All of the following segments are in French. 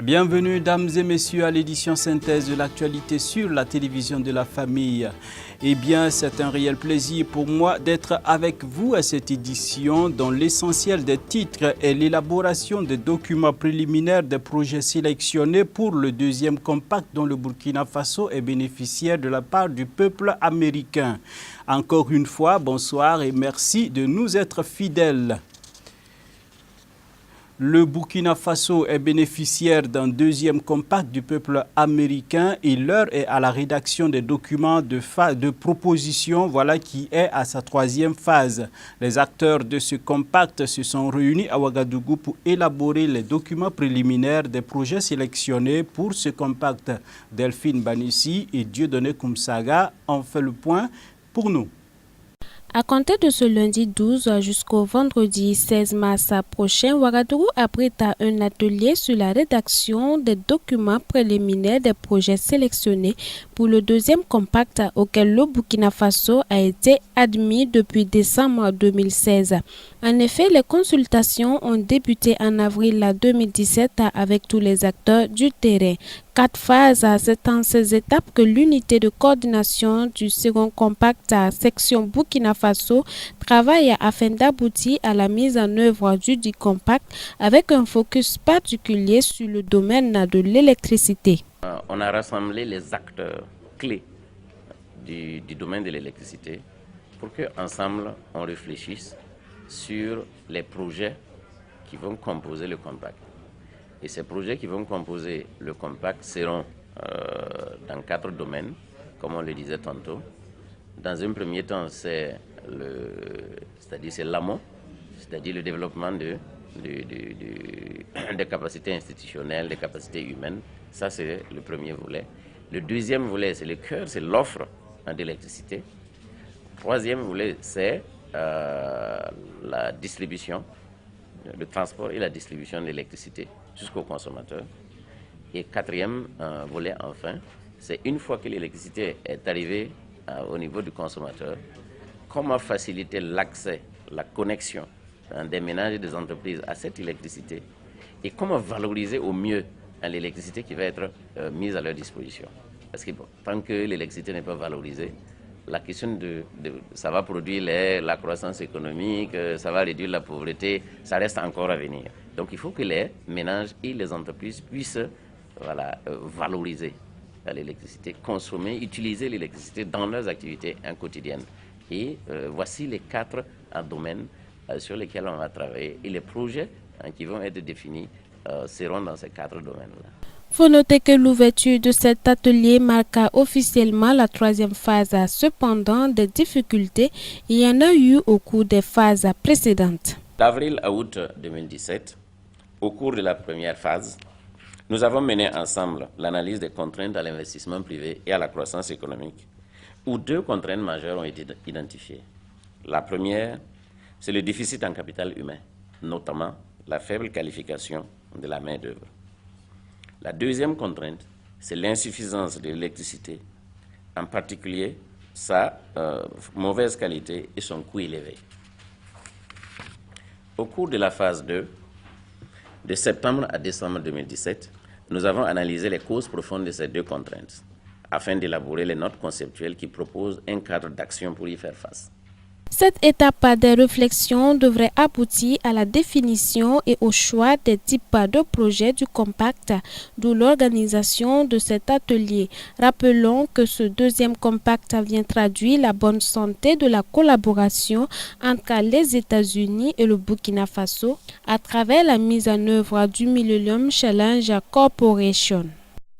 Bienvenue, dames et messieurs, à l'édition synthèse de l'actualité sur la télévision de la famille. Eh bien, c'est un réel plaisir pour moi d'être avec vous à cette édition dont l'essentiel des titres est l'élaboration des documents préliminaires des projets sélectionnés pour le deuxième compact dont le Burkina Faso est bénéficiaire de la part du peuple américain. Encore une fois, bonsoir et merci de nous être fidèles. Le Burkina Faso est bénéficiaire d'un deuxième compact du peuple américain et l'heure est à la rédaction des documents de proposition, voilà qui est à sa troisième phase. Les acteurs de ce compact se sont réunis à Ouagadougou pour élaborer les documents préliminaires des projets sélectionnés pour ce compact. Delphine Banissi et Dieudonné Koumsaga ont fait le point pour nous. À compter de ce lundi 12 jusqu'au vendredi 16 mars prochain, Ouagadougou abrite un atelier sur la rédaction des documents préliminaires des projets sélectionnés pour le deuxième compact auquel le Burkina Faso a été admis depuis décembre 2016. En effet, les consultations ont débuté en avril 2017 avec tous les acteurs du terrain. 4 phases, c'est en ces étapes que l'unité de coordination du second compact section Burkina Faso travaille afin d'aboutir à la mise en œuvre du dit compact avec un focus particulier sur le domaine de l'électricité. On a rassemblé les acteurs clés du domaine de l'électricité pour qu'ensemble on réfléchisse sur les projets qui vont composer le compact. Et ces projets qui vont composer le compact seront dans 4 domaines, comme on le disait tantôt. Dans un premier temps, c'est l'amont, c'est-à-dire le développement des capacités institutionnelles, des capacités humaines. Ça, c'est le premier volet. Le deuxième volet, c'est le cœur, c'est l'offre d'électricité. Le troisième volet, c'est la distribution, le transport et la distribution de l'électricité jusqu'au consommateur. Et quatrième volet, enfin, c'est une fois que l'électricité est arrivée au niveau du consommateur, comment faciliter l'accès, la connexion des ménages et des entreprises à cette électricité et comment valoriser au mieux l'électricité qui va être mise à leur disposition. Parce que tant que l'électricité n'est pas valorisée, la question ça va produire la croissance économique, ça va réduire la pauvreté, ça reste encore à venir. Donc il faut que les ménages et les entreprises puissent valoriser l'électricité, consommer, utiliser l'électricité dans leurs activités quotidiennes. Et voici les 4 domaines sur lesquels on va travailler. Et les projets qui vont être définis seront dans ces 4 domaines-là. Faut noter que l'ouverture de cet atelier marqua officiellement la troisième phase. Cependant, des difficultés, il y en a eu au cours des phases précédentes. D'avril à août 2017, au cours de la première phase, nous avons mené ensemble l'analyse des contraintes à l'investissement privé et à la croissance économique, où 2 contraintes majeures ont été identifiées. La première, c'est le déficit en capital humain, notamment la faible qualification de la main-d'œuvre. La deuxième contrainte, c'est l'insuffisance de l'électricité, en particulier sa mauvaise qualité et son coût élevé. Au cours de la phase 2, de septembre à décembre 2017, nous avons analysé les causes profondes de ces 2 contraintes, afin d'élaborer les notes conceptuelles qui proposent un cadre d'action pour y faire face. Cette étape des réflexions devrait aboutir à la définition et au choix des types de projets du compact, d'où l'organisation de cet atelier. Rappelons que ce deuxième compact vient traduire la bonne santé de la collaboration entre les États-Unis et le Burkina Faso à travers la mise en œuvre du Millennium Challenge Corporation.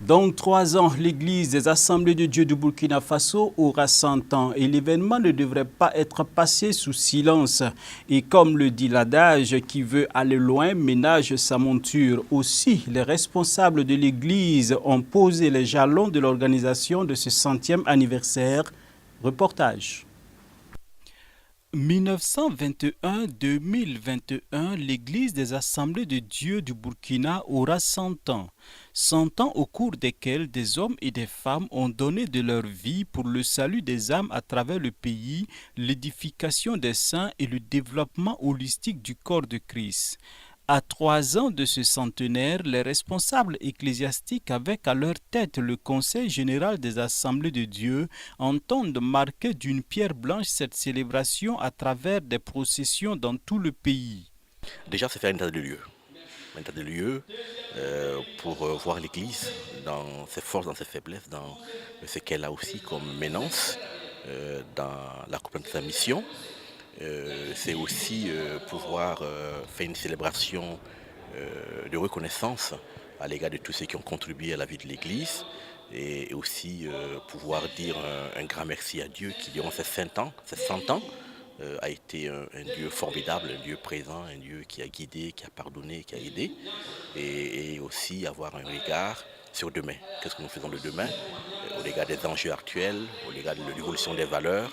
Dans 3 ans, l'Église des Assemblées de Dieu du Burkina Faso aura 100 ans et l'événement ne devrait pas être passé sous silence. Et comme le dit l'adage, qui veut aller loin ménage sa monture. Aussi, les responsables de l'Église ont posé les jalons de l'organisation de ce 100e anniversaire. Reportage. 1921-2021, l'Église des Assemblées de Dieu du Burkina aura 100 ans. 100 ans au cours desquels des hommes et des femmes ont donné de leur vie pour le salut des âmes à travers le pays, l'édification des saints et le développement holistique du corps de Christ. À 3 ans de ce centenaire, les responsables ecclésiastiques avec à leur tête le Conseil général des Assemblées de Dieu entendent marquer d'une pierre blanche cette célébration à travers des processions dans tout le pays. Déjà, c'est faire un état de lieu. Un état de lieu pour voir l'Église dans ses forces, dans ses faiblesses, dans ce qu'elle a aussi comme ménance, dans l'accomplissement de sa mission. C'est aussi pouvoir faire une célébration de reconnaissance à l'égard de tous ceux qui ont contribué à la vie de l'Église et aussi pouvoir dire un grand merci à Dieu qui, durant ces 100 ans, a été un Dieu formidable, un Dieu présent, un Dieu qui a guidé, qui a pardonné, qui a aidé, et aussi avoir un regard sur demain. Qu'est-ce que nous faisons de demain, au regard des enjeux actuels, au regard de l'évolution des valeurs,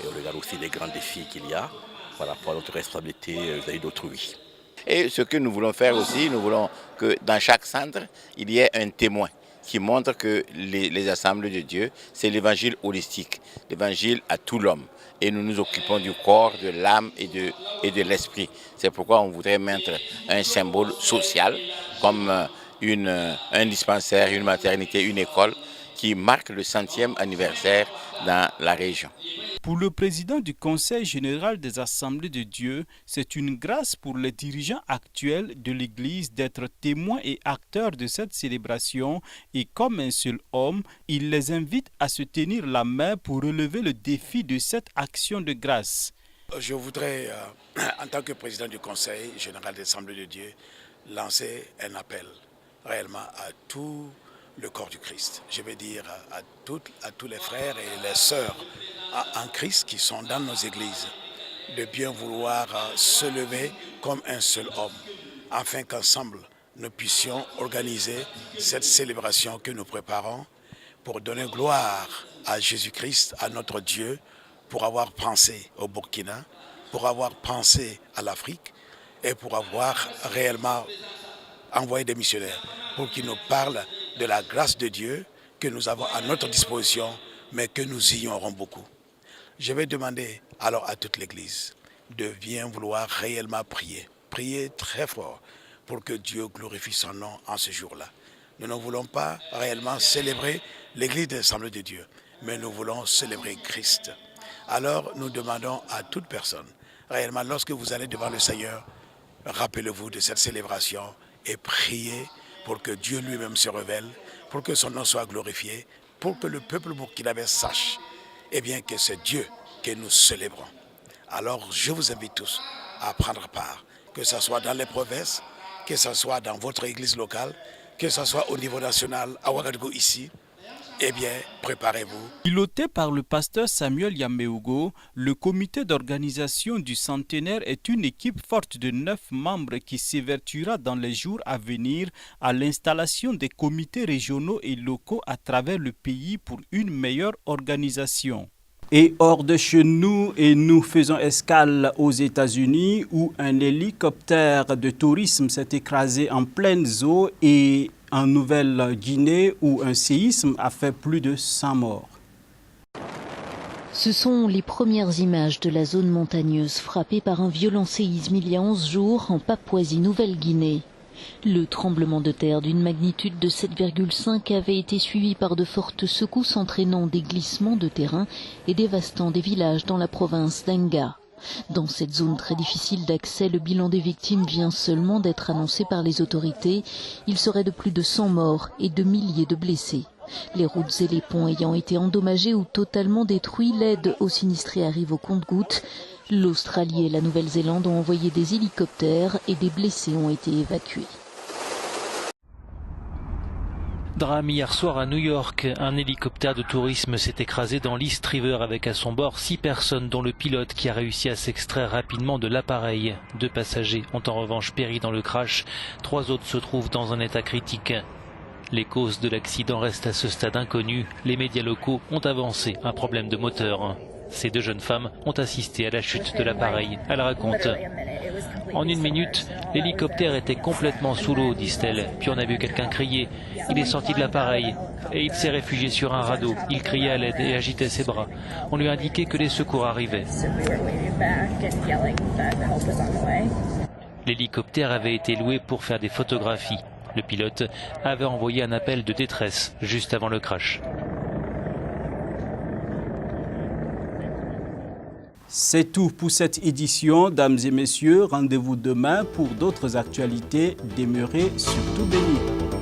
et au regard aussi des grands défis qu'il y a par rapport à notre responsabilité vis-à-vis d'autrui. Et ce que nous voulons faire aussi, nous voulons que dans chaque centre, il y ait un témoin qui montre que les assemblées de Dieu, c'est l'évangile holistique, l'évangile à tout l'homme. Et nous nous occupons du corps, de l'âme et de l'esprit. C'est pourquoi on voudrait mettre un symbole social comme un dispensaire, une maternité, une école qui marque le 100e anniversaire dans la région. Pour le président du Conseil général des Assemblées de Dieu, c'est une grâce pour les dirigeants actuels de l'Église d'être témoins et acteurs de cette célébration et comme un seul homme, il les invite à se tenir la main pour relever le défi de cette action de grâce. Je voudrais, en tant que président du Conseil général des Assemblées de Dieu, lancer un appel réellement à tout le corps du Christ. Je veux dire à tous les frères et les sœurs en Christ qui sont dans nos églises, de bien vouloir se lever comme un seul homme, afin qu'ensemble nous puissions organiser cette célébration que nous préparons pour donner gloire à Jésus-Christ, à notre Dieu, pour avoir pensé au Burkina, pour avoir pensé à l'Afrique et pour avoir réellement envoyé des missionnaires pour qu'ils nous parlent de la grâce de Dieu que nous avons à notre disposition, mais que nous ignorons beaucoup. Je vais demander alors à toute l'Église de bien vouloir réellement prier très fort pour que Dieu glorifie son nom en ce jour-là. Nous ne voulons pas réellement célébrer l'Église des Assemblées de Dieu, mais nous voulons célébrer Christ. Alors nous demandons à toute personne, réellement lorsque vous allez devant le Seigneur, rappelez-vous de cette célébration et priez pour que Dieu lui-même se révèle, pour que son nom soit glorifié, pour que le peuple burkinabé sache que c'est Dieu que nous célébrons. Alors je vous invite tous à prendre part, que ce soit dans les provinces, que ce soit dans votre église locale, que ce soit au niveau national, à Ouagadougou ici, préparez-vous. Piloté par le pasteur Samuel Yaméougo, le comité d'organisation du centenaire est une équipe forte de 9 membres qui s'évertuera dans les jours à venir à l'installation des comités régionaux et locaux à travers le pays pour une meilleure organisation. Et hors de chez nous, et nous faisons escale aux États-Unis où un hélicoptère de tourisme s'est écrasé en pleine eau et en Nouvelle-Guinée où un séisme a fait plus de 100 morts. Ce sont les premières images de la zone montagneuse frappée par un violent séisme il y a 11 jours en Papouasie-Nouvelle-Guinée. Le tremblement de terre d'une magnitude de 7,5 avait été suivi par de fortes secousses entraînant des glissements de terrain et dévastant des villages dans la province d'Enga. Dans cette zone très difficile d'accès, le bilan des victimes vient seulement d'être annoncé par les autorités. Il serait de plus de 100 morts et de milliers de blessés. Les routes et les ponts ayant été endommagés ou totalement détruits, l'aide aux sinistrés arrive au compte-gouttes. L'Australie et la Nouvelle-Zélande ont envoyé des hélicoptères et des blessés ont été évacués. Drame hier soir à New York. Un hélicoptère de tourisme s'est écrasé dans l'East River avec à son bord 6 personnes dont le pilote qui a réussi à s'extraire rapidement de l'appareil. 2 passagers ont en revanche péri dans le crash. 3 autres se trouvent dans un état critique. Les causes de l'accident restent à ce stade inconnues. Les médias locaux ont avancé un problème de moteur. Ces 2 jeunes femmes ont assisté à la chute de l'appareil. Elle raconte. En 1 minute, l'hélicoptère était complètement sous l'eau, disent-elles. Puis on a vu quelqu'un crier. Il est sorti de l'appareil et il s'est réfugié sur un radeau. Il criait à l'aide et agitait ses bras. On lui a indiqué que les secours arrivaient. L'hélicoptère avait été loué pour faire des photographies. Le pilote avait envoyé un appel de détresse juste avant le crash. C'est tout pour cette édition, dames et messieurs. Rendez-vous demain pour d'autres actualités. Demeurez surtout bénis.